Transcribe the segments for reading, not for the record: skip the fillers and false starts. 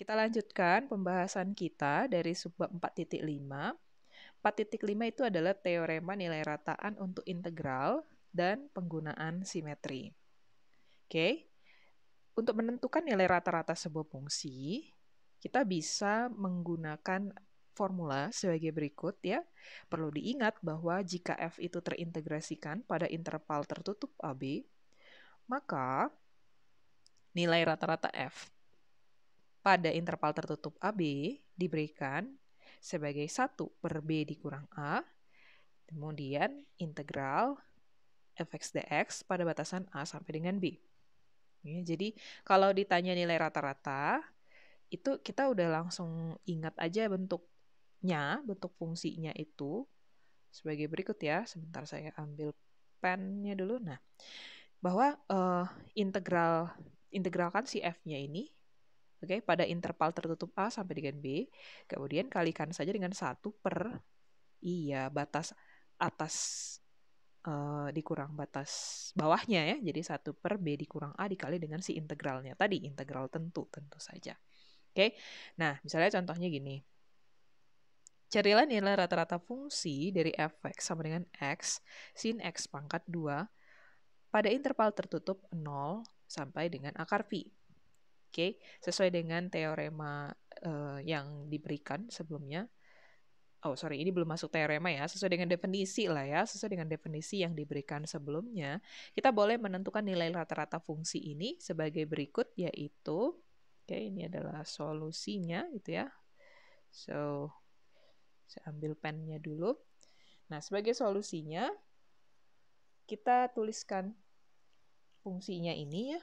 Kita lanjutkan pembahasan kita dari subbab 4.5. 4.5 itu adalah teorema nilai rataan untuk integral dan penggunaan simetri. Oke. Untuk menentukan nilai rata-rata sebuah fungsi, kita bisa menggunakan formula sebagai berikut ya. Perlu diingat bahwa jika f itu terintegrasikan pada interval tertutup AB, maka nilai rata-rata f pada interval tertutup AB diberikan sebagai 1 per B dikurang A, kemudian integral fx dx pada batasan A sampai dengan B. Ya, jadi kalau ditanya nilai rata-rata, itu kita udah langsung ingat aja bentuknya, bentuk fungsinya itu sebagai berikut ya. Sebentar saya ambil pennya dulu. Nah, bahwa integralkan si f-nya ini, oke, pada interval tertutup A sampai dengan B, kemudian kalikan saja dengan 1 per, batas atas dikurang batas bawahnya ya. Jadi 1 per B dikurang A dikali dengan si integralnya tadi, integral tentu saja. Oke, nah misalnya contohnya gini. Carilah nilai rata-rata fungsi dari fx sama dengan x sin x pangkat 2 pada interval tertutup 0 sampai dengan akar phi. Oke, sesuai dengan teorema yang diberikan sebelumnya. Oh, sorry, ini belum masuk teorema ya. Sesuai dengan definisi lah ya. Sesuai dengan definisi yang diberikan sebelumnya, kita boleh menentukan nilai rata-rata fungsi ini sebagai berikut, yaitu, oke, ini adalah solusinya gitu ya. So, saya ambil pennya dulu. Nah, sebagai solusinya, kita tuliskan fungsinya ini ya.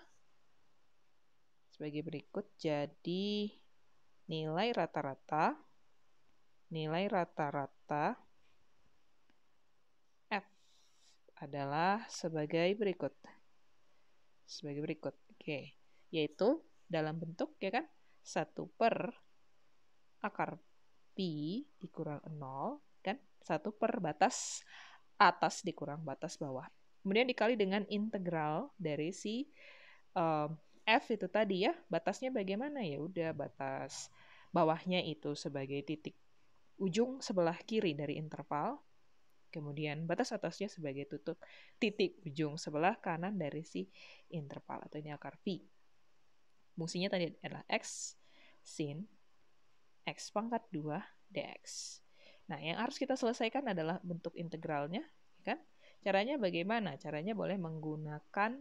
Sebagai berikut, jadi nilai rata-rata F adalah sebagai berikut. Oke. Yaitu dalam bentuk ya kan 1 per akar pi dikurang 0 kan 1 per batas atas dikurang batas bawah. Kemudian dikali dengan integral dari si F itu tadi ya. Batasnya bagaimana? Ya udah batas bawahnya itu sebagai titik ujung sebelah kiri dari interval. Kemudian batas atasnya sebagai titik ujung sebelah kanan dari si interval atau ini akar phi. Fungsinya tadi adalah x sin x pangkat 2 dx. Nah, yang harus kita selesaikan adalah bentuk integralnya, kan? Caranya bagaimana? Caranya boleh menggunakan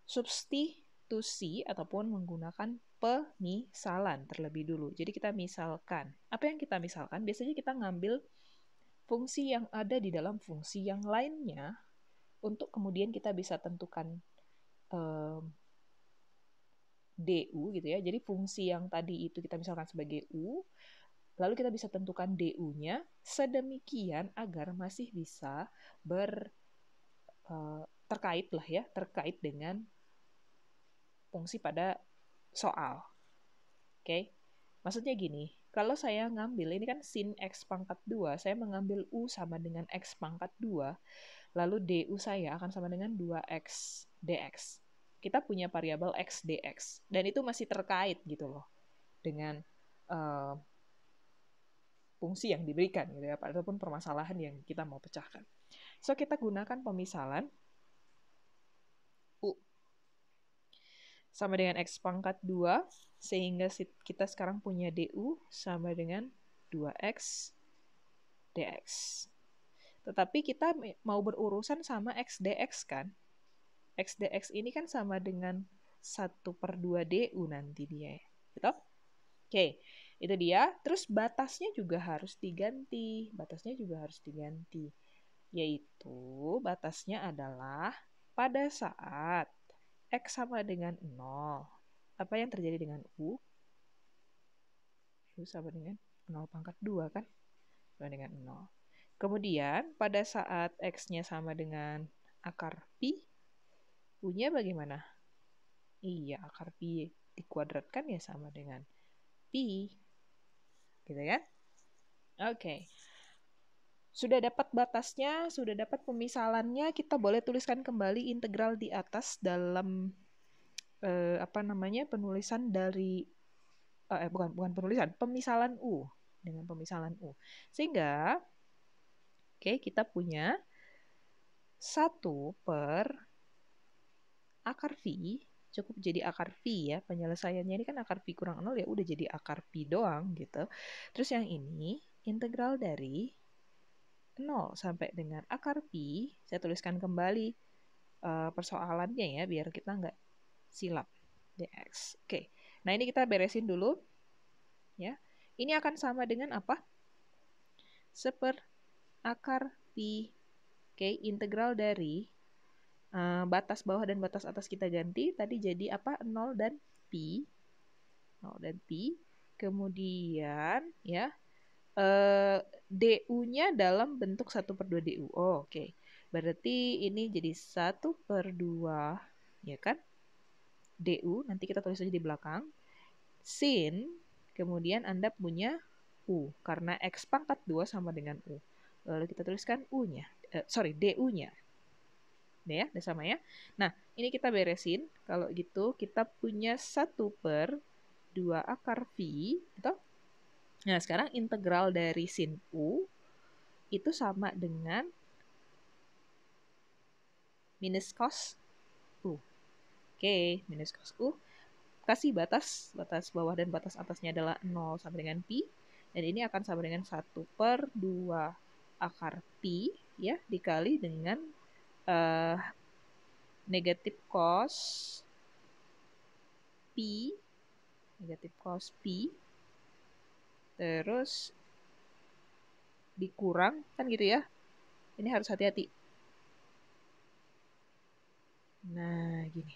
substitusi ataupun menggunakan pemisalan terlebih dulu. Jadi kita misalkan. Apa yang kita misalkan? Biasanya kita ngambil fungsi yang ada di dalam fungsi yang lainnya untuk kemudian kita bisa tentukan du gitu ya. Jadi fungsi yang tadi itu kita misalkan sebagai u, lalu kita bisa tentukan du-nya sedemikian agar masih bisa terkait lah ya, terkait dengan fungsi pada soal. Oke. Maksudnya gini, kalau saya ngambil, ini kan sin x pangkat 2, saya mengambil u sama dengan x pangkat 2, lalu du saya akan sama dengan 2x dx. Kita punya variabel x dx, dan itu masih terkait gitu loh, dengan fungsi yang diberikan gitu ya, ataupun permasalahan yang kita mau pecahkan. So, kita gunakan pemisalan u sama dengan x pangkat 2, sehingga kita sekarang punya du sama dengan 2x dx. Tetapi kita mau berurusan sama x dx kan? X dx ini kan sama dengan 1 per 2 du nanti dia. Gitu? Oke, itu dia. Terus batasnya juga harus diganti. Yaitu batasnya adalah pada saat x sama dengan 0. Apa yang terjadi dengan u? U sama dengan 0 pangkat 2 kan? Sama dengan 0. Kemudian pada saat x-nya sama dengan akar pi, u-nya bagaimana? Iya, akar pi dikuadratkan ya sama dengan pi. Gitu kan? Oke. Sudah dapat batasnya, sudah dapat pemisalannya, kita boleh tuliskan kembali integral di atas dalam penulisan dari bukan penulisan, pemisalan U. Dengan pemisalan U. Sehingga, oke, kita punya 1 per akar V, cukup jadi akar V ya, penyelesaiannya ini kan akar V kurang 0 ya udah jadi akar V doang gitu. Terus yang ini integral dari 0 sampai dengan akar V, saya tuliskan kembali persoalannya ya, biar kita nggak silap. Dx. Oke, nah ini kita beresin dulu. Ya, ini akan sama dengan apa? 1 akar V. Oke, integral dari batas bawah dan batas atas kita ganti. Tadi jadi apa? 0 dan Pi. 0 dan Pi. Kemudian, ya, du-nya dalam bentuk 1/2 du. Oh, oke. Berarti ini jadi 1/2, ya kan? Du, nanti kita tulis aja di belakang. Sin, kemudian Anda punya U, karena X pangkat 2 sama dengan U. Lalu kita tuliskan U-nya, du-nya. Ya, udah sama ya. Nah, ini kita beresin. Kalau gitu, kita punya 1/2 akar V. Gitu. Nah, sekarang integral dari sin U itu sama dengan minus cos U. Oke, minus cos U. Kasih batas bawah dan batas atasnya adalah 0 sama dengan Pi. Dan ini akan sama dengan 1/2 akar Pi ya, dikali dengan negatif cos Pi. Negatif cos Pi. Terus dikurang, kan gitu ya. Ini harus hati-hati. Nah, gini.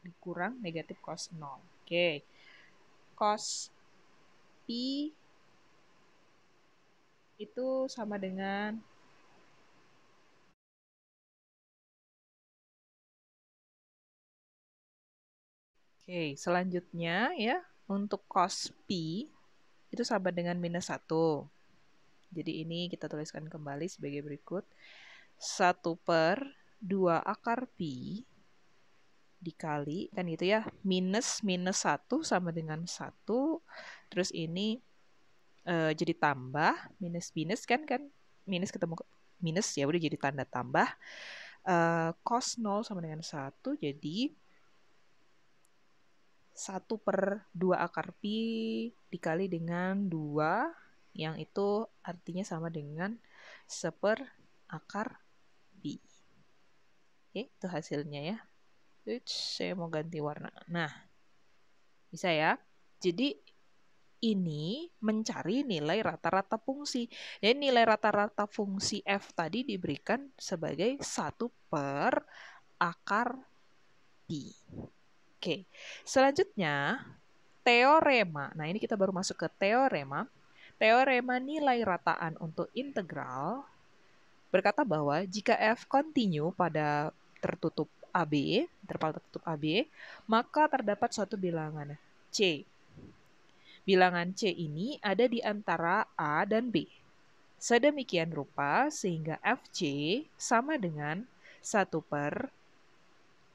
Dikurang negatif cos 0. Oke. Cos Pi itu sama dengan Oke, selanjutnya ya, untuk cos Pi itu sama dengan minus 1. Jadi ini kita tuliskan kembali sebagai berikut. 1/2 akar Pi dikali, kan gitu ya, minus 1 sama dengan 1. Terus ini jadi tambah, minus kan, minus ketemu minus, ya udah jadi tanda tambah. Cos 0 sama dengan 1, jadi 1/2 akar Pi dikali dengan 2, yang itu artinya sama dengan 1 akar Pi. Oke, itu hasilnya ya. Saya mau ganti warna. Nah, bisa ya. Jadi, ini mencari nilai rata-rata fungsi. Jadi, nilai rata-rata fungsi F tadi diberikan sebagai 1 per akar Pi. Oke, selanjutnya teorema. Nah, ini kita baru masuk ke teorema. Teorema nilai rataan untuk integral berkata bahwa jika F kontinu pada tertutup AB, interval tertutup AB, maka terdapat suatu bilangan C. Bilangan C ini ada di antara A dan B. Sedemikian rupa sehingga FC sama dengan 1 per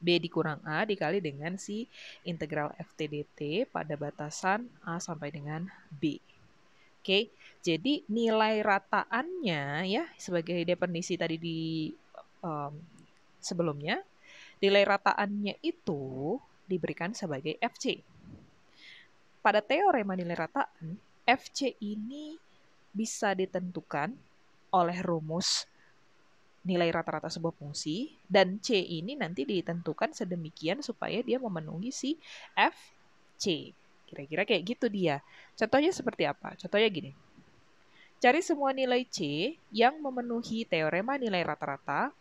B dikurang A dikali dengan si integral FT dt pada batasan A sampai dengan B. Oke, jadi nilai rataannya ya, sebagai definisi tadi di sebelumnya, nilai rataannya itu diberikan sebagai FC. Pada teorema nilai rataan, FC ini bisa ditentukan oleh rumus nilai rata-rata sebuah fungsi, dan C ini nanti ditentukan sedemikian supaya dia memenuhi si FC. Kira-kira kayak gitu dia. Contohnya seperti apa? Contohnya gini. Cari semua nilai C yang memenuhi teorema nilai rata-rata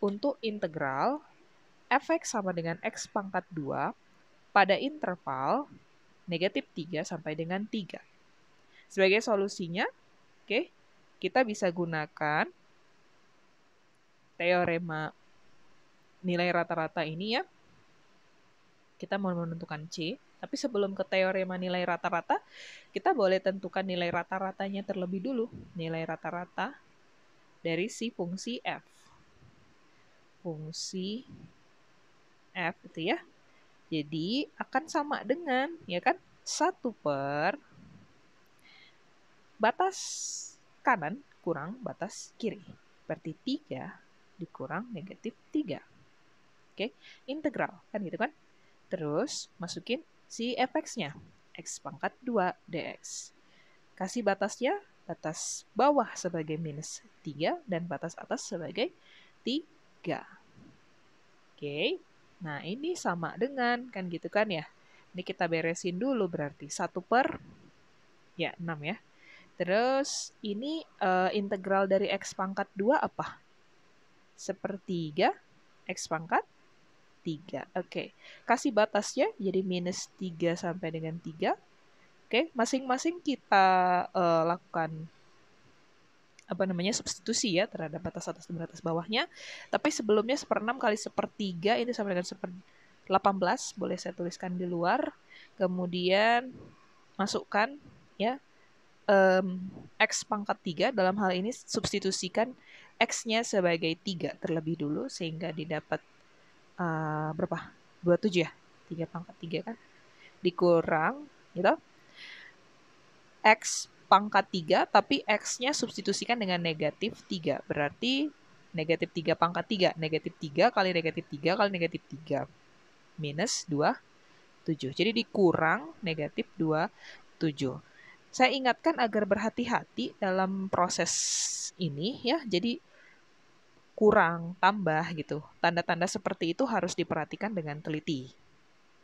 untuk integral f(x) sama dengan x pangkat 2 pada interval negatif 3 sampai dengan 3. Sebagai solusinya, oke, kita bisa gunakan teorema nilai rata-rata ini ya. Kita mau menentukan C, tapi sebelum ke teorema nilai rata-rata, kita boleh tentukan nilai rata-ratanya terlebih dulu. Nilai rata-rata dari si fungsi F. Fungsi F itu ya. Jadi akan sama dengan, ya kan, 1 per batas kanan kurang batas kiri. Berarti 3 dikurang negatif 3. Oke, integral, kan gitu kan? Terus masukin si fx-nya, x pangkat 2 dx. Kasih batasnya, batas bawah sebagai minus 3 dan batas atas sebagai 3. Oke, nah ini sama dengan, kan gitu kan ya. Ini kita beresin dulu berarti 1 per, ya 6 ya. Terus ini integral dari x pangkat 2 apa? Sepertiga x pangkat 3. Oke, kasih batasnya jadi minus 3 sampai dengan 3. Oke, masing-masing kita lakukan substitusi ya terhadap batas atas dan batas bawahnya. Tapi sebelumnya 1/6 kali 1/3 itu sama dengan 18, boleh saya tuliskan di luar. Kemudian masukkan ya x pangkat 3, dalam hal ini substitusikan x-nya sebagai 3 terlebih dulu sehingga didapat berapa? 27 ya? 3 pangkat 3 kan? Dikurang gitu. X pangkat 3, tapi X-nya substitusikan dengan negatif 3. Berarti negatif 3 pangkat 3. Negatif 3 kali negatif 3 kali negatif 3. Minus 27. Jadi dikurang negatif 27. Saya ingatkan agar berhati-hati dalam proses ini ya. Jadi kurang, tambah gitu. Tanda-tanda seperti itu harus diperhatikan dengan teliti.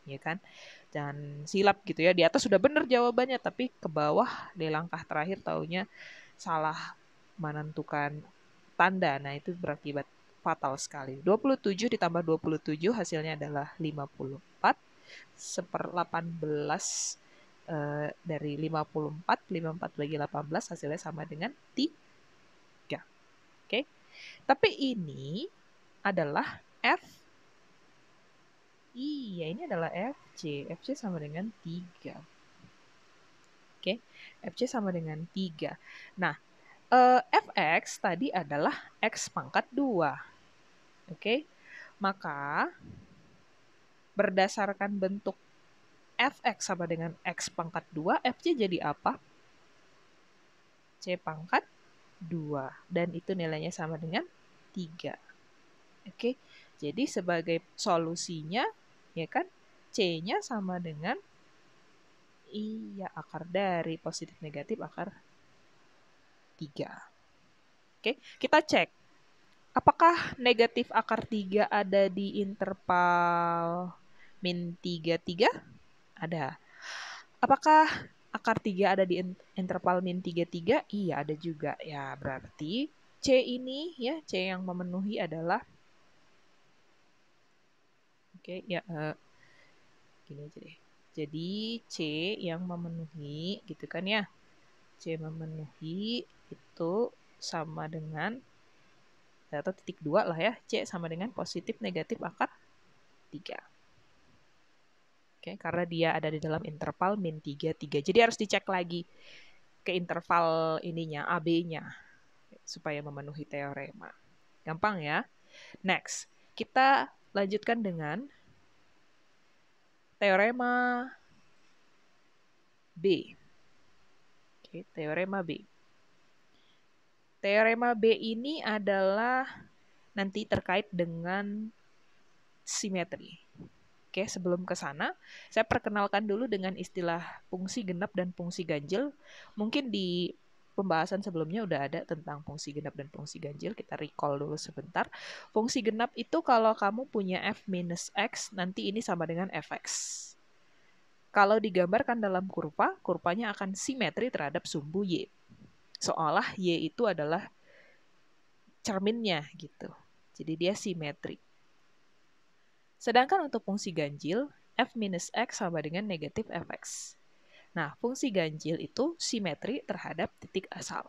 Ya kan? Jangan silap gitu ya. Di atas sudah benar jawabannya, tapi ke bawah di langkah terakhir taunya salah menentukan tanda. Nah, itu berakibat fatal sekali. 27 ditambah 27 hasilnya adalah 54. 1/18 dari 54. 54 bagi 18 hasilnya sama dengan 3. Oke. Tapi ini adalah F. Iya, ini adalah FC. FC sama dengan 3. Oke, FC sama dengan 3. Nah, Fx tadi adalah X pangkat 2. Oke, maka berdasarkan bentuk Fx sama dengan X pangkat 2, Fc jadi apa? C pangkat 2. Dan itu nilainya sama dengan 3. Oke, jadi sebagai solusinya, ya kan, C-nya sama dengan akar dari positif negatif akar 3. Oke, kita cek. Apakah negatif akar 3 ada di interval min 3, 3? Ada. Apakah akar 3 ada di interval min 3, 3? Iya, ada juga. Ya, berarti C ini, ya, C yang memenuhi adalah, oke, ya, gini aja deh. Jadi C yang memenuhi, gitu kan ya. C memenuhi itu sama dengan, atau titik 2 lah ya. C sama dengan positif negatif akar 3. Oke, karena dia ada di dalam interval min 3, 3. Jadi harus dicek lagi ke interval ininya, AB-nya, supaya memenuhi teorema. Gampang ya. Next, kita lanjutkan dengan teorema B. Oke, teorema B. Teorema B ini adalah nanti terkait dengan simetri. Oke, sebelum ke sana, saya perkenalkan dulu dengan istilah fungsi genap dan fungsi ganjil. Mungkin di pembahasan sebelumnya udah ada tentang fungsi genap dan fungsi ganjil. Kita recall dulu sebentar. Fungsi genap itu kalau kamu punya f minus x, nanti ini sama dengan fx. Kalau digambarkan dalam kurva, kurvanya akan simetri terhadap sumbu y. Seolah y itu adalah cerminnya gitu. Jadi dia simetri. Sedangkan untuk fungsi ganjil, f minus x sama dengan negatif fx. Nah, fungsi ganjil itu simetri terhadap titik asal.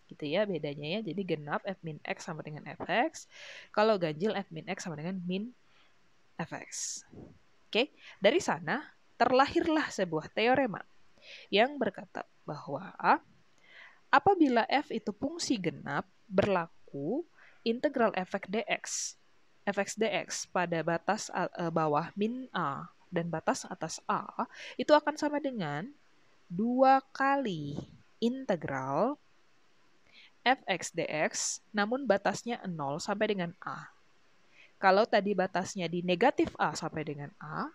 Gitu ya bedanya ya. Jadi genap f min x sama dengan fx. Kalau ganjil f min x sama dengan min fx. Oke, dari sana terlahirlah sebuah teorema yang berkata bahwa apabila f itu fungsi genap, berlaku integral fx dx fx dx pada batas bawah min A dan batas atas A itu akan sama dengan 2 kali integral fx dx, namun batasnya 0 sampai dengan A. Kalau tadi batasnya di negatif A sampai dengan A,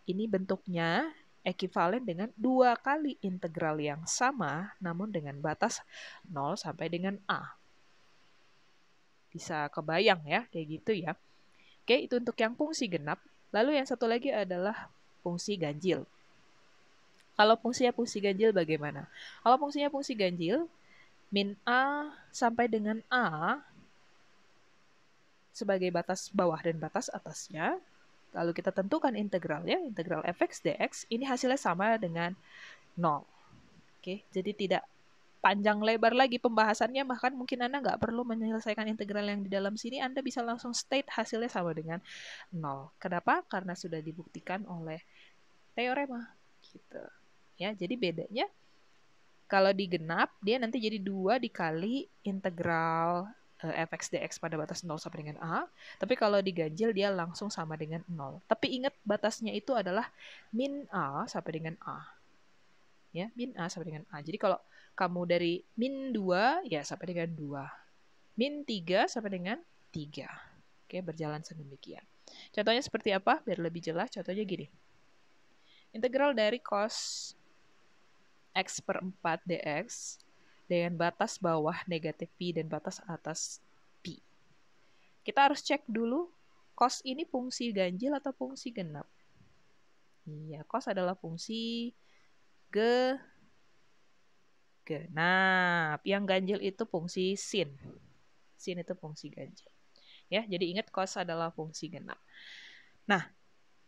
ini bentuknya ekivalen dengan 2 kali integral yang sama, namun dengan batas 0 sampai dengan A. Bisa kebayang ya, kayak gitu ya. Oke, itu untuk yang fungsi genap. Lalu yang satu lagi adalah fungsi ganjil. Kalau fungsinya fungsi ganjil bagaimana? Kalau fungsinya fungsi ganjil, min A sampai dengan A sebagai batas bawah dan batas atasnya. Lalu kita tentukan integralnya, integral fx dx, ini hasilnya sama dengan 0. Oke, jadi tidak panjang lebar lagi pembahasannya, bahkan mungkin Anda nggak perlu menyelesaikan integral yang di dalam sini, Anda bisa langsung state hasilnya sama dengan 0. Kenapa? Karena sudah dibuktikan oleh teorema. Gitu. Ya, jadi bedanya kalau digenap, dia nanti jadi 2 dikali integral fx dx pada batas 0 sampai dengan A. Tapi kalau diganjil, dia langsung sama dengan 0. Tapi ingat batasnya itu adalah min A sampai dengan A. Ya, min A sampai dengan A. Jadi kalau kamu dari min 2, ya sampai dengan 2. Min 3 sampai dengan 3. Oke, berjalan sedemikian. Contohnya seperti apa? Biar lebih jelas, contohnya gini. Integral dari cos x per 4 dx dengan batas bawah negatif pi dan batas atas pi. Kita harus cek dulu, cos ini fungsi ganjil atau fungsi genap? Iya, cos adalah fungsi genap. Yang ganjil itu fungsi sin. Sin itu fungsi ganjil. Ya, jadi ingat cos adalah fungsi genap. Nah,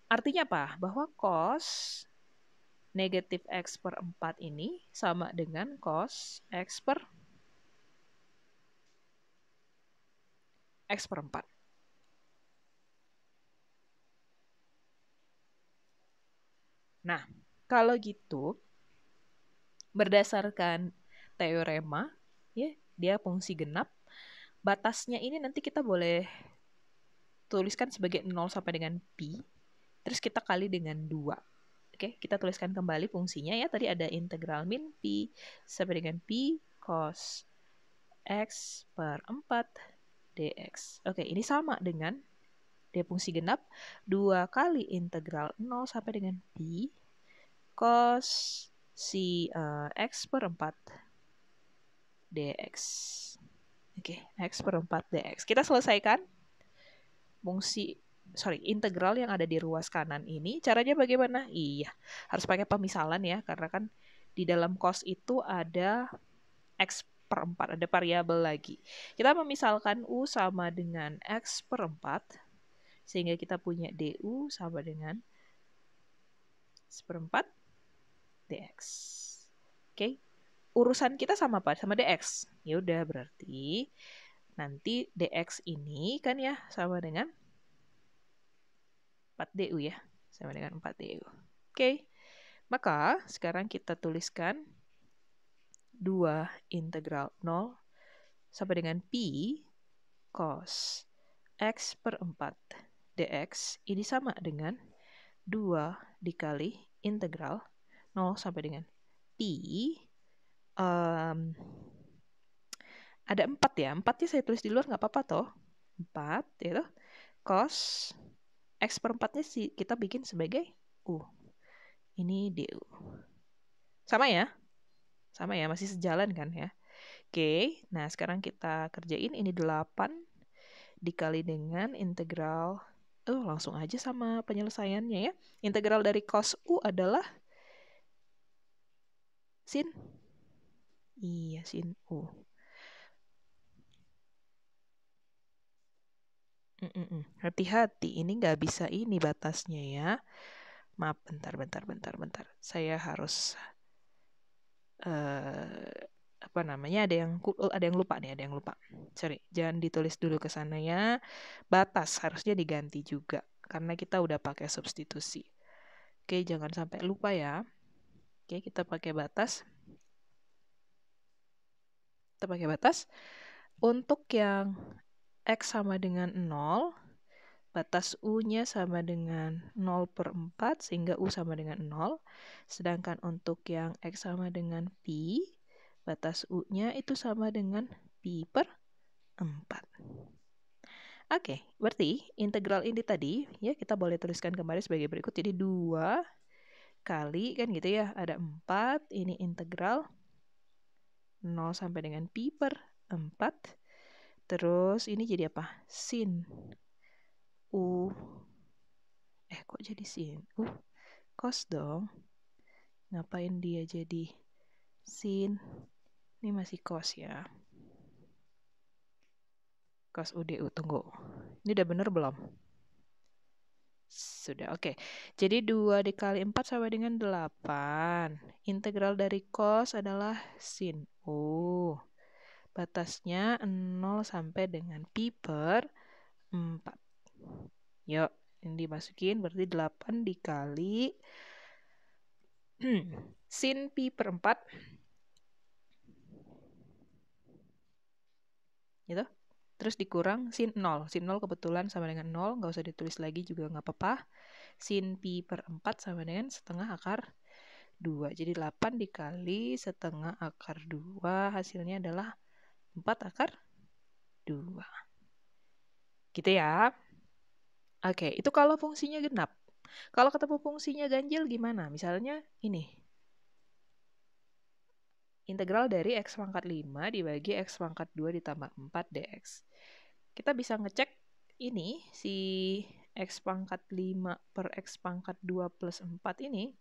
artinya apa? Bahwa cos negatif x per 4 ini sama dengan cos x per 4. Nah, kalau gitu, berdasarkan teorema, ya, dia fungsi genap, batasnya ini nanti kita boleh tuliskan sebagai 0 sampai dengan pi, terus kita kali dengan 2. Oke, kita tuliskan kembali fungsinya ya. Tadi ada integral min pi sampai dengan pi cos x per 4 dx. Oke, ini sama dengan dia fungsi genap 2 kali integral 0 sampai dengan pi cos si x per 4 dx. Oke, x per 4 dx. Kita selesaikan integral yang ada di ruas kanan ini. Caranya bagaimana? Iya, harus pakai pemisalan ya, karena kan di dalam cos itu ada x per 4, ada variabel lagi. Kita memisalkan u sama dengan x per 4, sehingga kita punya du sama dengan seperempat dx. Oke, urusan kita sama apa? Sama dx. Ya udah, berarti nanti dx ini kan ya sama dengan 4 du ya. Sama dengan 4 du. Oke, maka sekarang kita tuliskan 2 integral 0 sampai dengan pi cos x per 4 dx ini sama dengan 2 dikali integral 0 sampai dengan pi. Ada 4 ya. 4-nya saya tulis di luar nggak apa-apa toh. 4 ya toh. Cos x per 4-nya kita bikin sebagai u. Ini du. Sama ya? Sama ya, masih sejalan kan ya. Oke, nah sekarang kita kerjain ini 8 dikali dengan integral, langsung aja sama penyelesaiannya ya. Integral dari cos u adalah sin. Iya, sin u. Hati-hati, ini nggak bisa ini batasnya ya. Maaf, bentar. Saya harus apa namanya? Ada yang lupa nih, Sorry, jangan ditulis dulu ke sana ya. Batas harusnya diganti juga karena kita udah pakai substitusi. Oke, jangan sampai lupa ya. Oke, kita pakai batas. Untuk yang x sama dengan 0, batas U-nya sama dengan 0/4, sehingga U sama dengan 0. Sedangkan untuk yang X sama dengan Pi, batas U-nya itu sama dengan Pi/4. Oke, berarti integral ini tadi, ya kita boleh tuliskan kembali sebagai berikut. Jadi 2 kali, kan gitu ya, ada 4, ini integral 0 sampai dengan Pi/4. Terus ini jadi apa? Sin U. Kok jadi sin U? Cos dong. Ngapain dia jadi sin? Ini masih cos ya. Cos UDU, tunggu. Ini udah bener belum? Sudah, oke. Jadi 2 dikali 4 sama dengan 8. Integral dari cos adalah sin U. Batasnya 0 sampai dengan Pi/4. Yuk, ini dimasukin, berarti 8 dikali sin Pi/4. Gitu. Terus dikurang sin 0. Sin 0 kebetulan sama dengan 0, nggak usah ditulis lagi juga nggak apa-apa. Sin Pi/4 sama dengan setengah akar 2. Jadi 8 dikali setengah akar 2, hasilnya adalah 4 akar 2. Gitu ya. Oke, itu kalau fungsinya genap. Kalau ketemu fungsinya ganjil gimana? Misalnya ini. Integral dari X⁻5 dibagi X⁻2 ditambah 4 dx. Kita bisa ngecek ini, si X⁻5 per X⁻2 plus 4 ini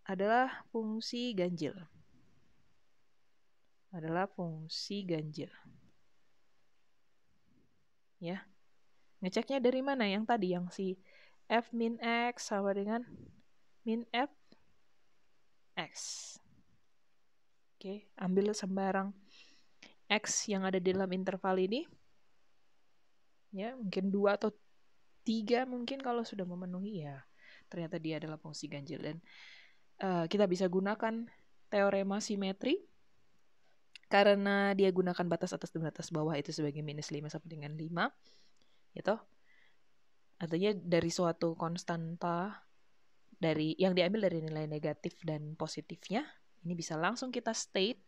adalah fungsi ganjil. Adalah fungsi ganjil. Ya. Ngeceknya dari mana? Yang tadi, yang si F min X sama dengan min F X. Oke, ambil sembarang X yang ada di dalam interval ini. Ya, mungkin 2 atau 3 mungkin kalau sudah memenuhi, ya ternyata dia adalah fungsi ganjil. Dan kita bisa gunakan teorema simetri karena dia gunakan batas atas dan batas bawah itu sebagai minus 5 sampai dengan 5. Gitu. Artinya dari suatu konstanta dari yang diambil dari nilai negatif dan positifnya, ini bisa langsung kita state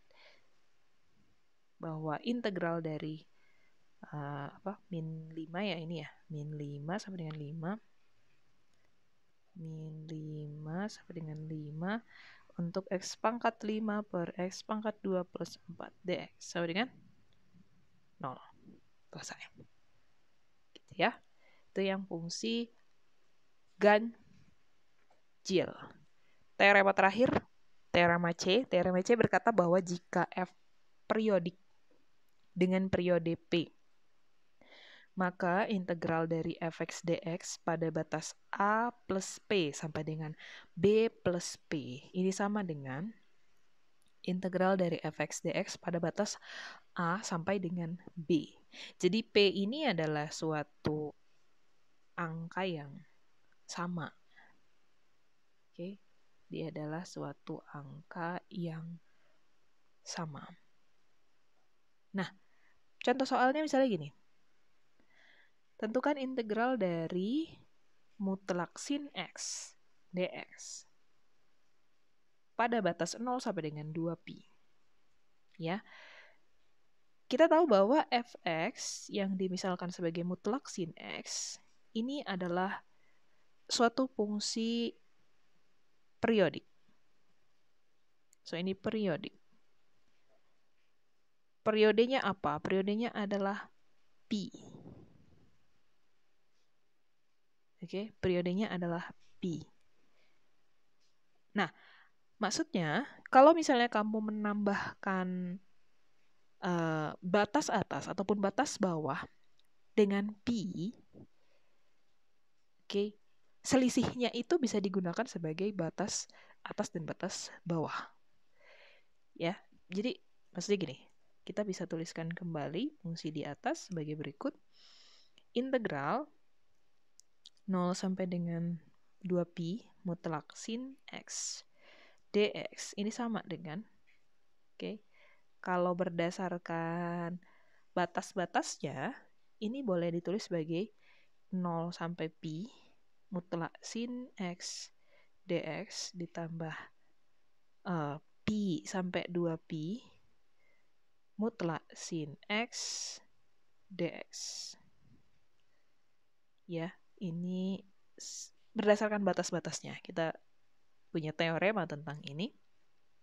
bahwa integral dari min 5 ya, ini ya, min 5 sampai dengan 5, min 5 sampai dengan 5 untuk X⁻5 per X⁻2 plus 4 dx sama dengan 0. Selesai. Gitu ya. Itu yang fungsi ganjil. Teorema terakhir, teorema C. Teorema C berkata bahwa jika F periodik dengan periode P, maka integral dari fx dx pada batas A plus P sampai dengan B plus P ini sama dengan integral dari fx dx pada batas A sampai dengan B. Jadi P ini adalah suatu angka yang sama. Oke, dia adalah suatu angka yang sama. Nah, contoh soalnya misalnya gini. Tentukan integral dari mutlak sin X dx pada batas 0 sampai dengan 2pi. Ya. Kita tahu bahwa fx yang dimisalkan sebagai mutlak sin X ini adalah suatu fungsi periodik. So, ini periodik. Periodenya apa? Periodenya adalah pi. Oke, periodenya adalah pi. Nah, maksudnya kalau misalnya kamu menambahkan batas atas ataupun batas bawah dengan pi, oke, selisihnya itu bisa digunakan sebagai batas atas dan batas bawah. Ya, jadi maksudnya gini, kita bisa tuliskan kembali fungsi di atas sebagai berikut. Integral 0 sampai dengan 2pi mutlak sin X dx ini sama dengan, oke, kalau berdasarkan batas-batasnya, ini boleh ditulis sebagai 0 sampai pi mutlak sin X dx ditambah pi sampai 2pi mutlak sin X dx. Ya, ini berdasarkan batas-batasnya. Kita punya teorema tentang ini.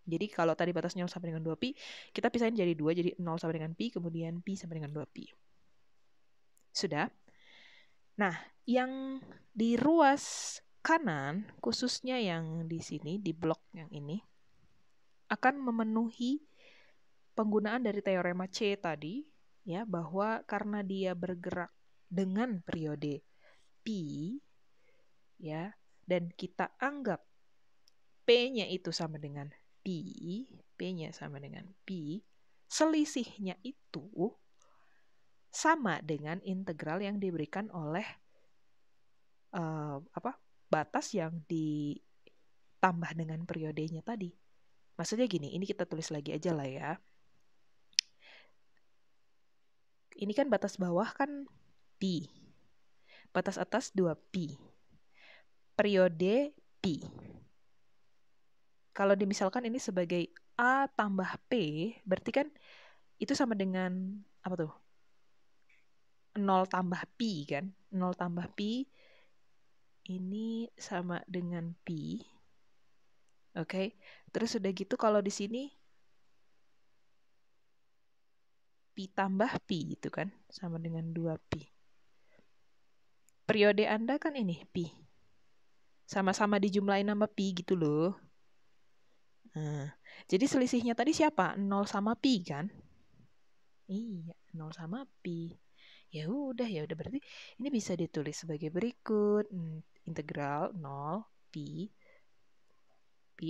Jadi kalau tadi batasnya 0 sampai dengan 2pi, kita pisahin jadi 2, jadi 0 sampai dengan pi, kemudian pi sampai dengan 2pi. Sudah? Nah, yang di ruas kanan, khususnya yang di sini, di blok yang ini, akan memenuhi penggunaan dari teorema C tadi, ya, bahwa karena dia bergerak dengan periode pi, ya, dan kita anggap P-nya itu sama dengan pi, P-nya sama dengan pi, selisihnya itu sama dengan integral yang diberikan oleh batas yang ditambah dengan periodenya tadi. Maksudnya gini, ini kita tulis lagi aja lah ya. Ini kan batas bawah kan pi. Batas atas 2pi. Periode pi. Kalau dimisalkan ini sebagai A tambah P, berarti kan itu sama dengan, apa tuh? 0 tambah pi kan? 0 tambah pi, ini sama dengan pi. Oke. Terus udah gitu kalau di sini, pi tambah pi itu kan, sama dengan 2pi. Periode Anda kan ini, pi. Sama-sama dijumlahin sama pi gitu loh. Nah, jadi selisihnya tadi siapa? 0 sama pi kan? Iya, 0 sama pi. Ya udah berarti ini bisa ditulis sebagai berikut. Integral 0 pi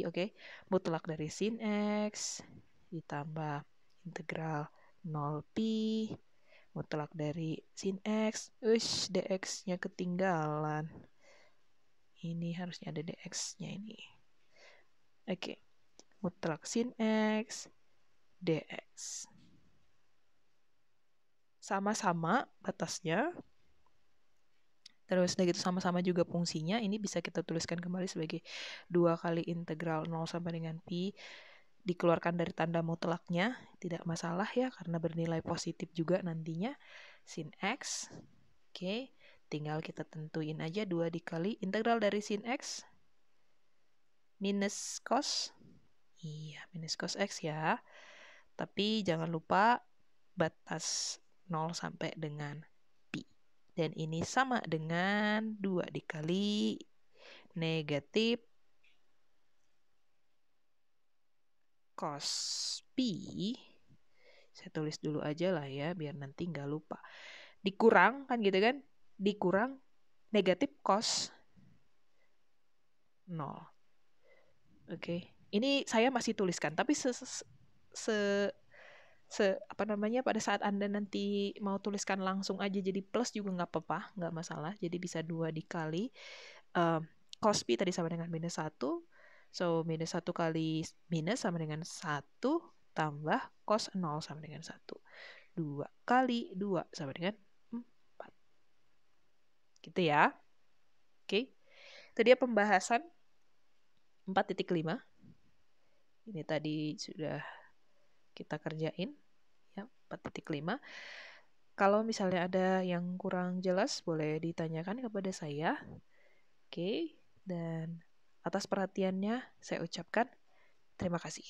oke. Mutlak dari sin X ditambah integral 0 pi mutlak dari sin X. dx-nya ketinggalan. Ini harusnya ada dx-nya ini. Oke. Mutlak sin X dx. Sama-sama batasnya. Terus udah gitu sama-sama juga fungsinya. Ini bisa kita tuliskan kembali sebagai 2 kali integral 0 sampai dengan pi. Dikeluarkan dari tanda mutlaknya. Tidak masalah ya, karena bernilai positif juga nantinya. Sin X. Oke. Tinggal kita tentuin aja 2 dikali integral dari sin X. Minus cos. Iya, minus cos X ya. Tapi jangan lupa batas 0 sampai dengan pi. Dan ini sama dengan 2 dikali negatif cos pi. Saya tulis dulu aja lah ya, biar nanti nggak lupa. Dikurang, kan gitu kan? Dikurang negatif cos 0. Oke. Ini saya masih tuliskan, tapi pada saat Anda nanti mau tuliskan langsung aja jadi plus juga nggak apa-apa, nggak masalah. Jadi bisa 2 dikali cos pi tadi sama dengan minus 1. So, minus 1 kali minus sama dengan 1 tambah cos 0 sama dengan 1. 2 kali 2 sama dengan 4. Gitu ya. Oke. Itu dia pembahasan 4.5. Ini tadi sudah kita kerjain. Ya, 4.5. Kalau misalnya ada yang kurang jelas, boleh ditanyakan kepada saya. Oke. Dan atas perhatiannya saya ucapkan terima kasih.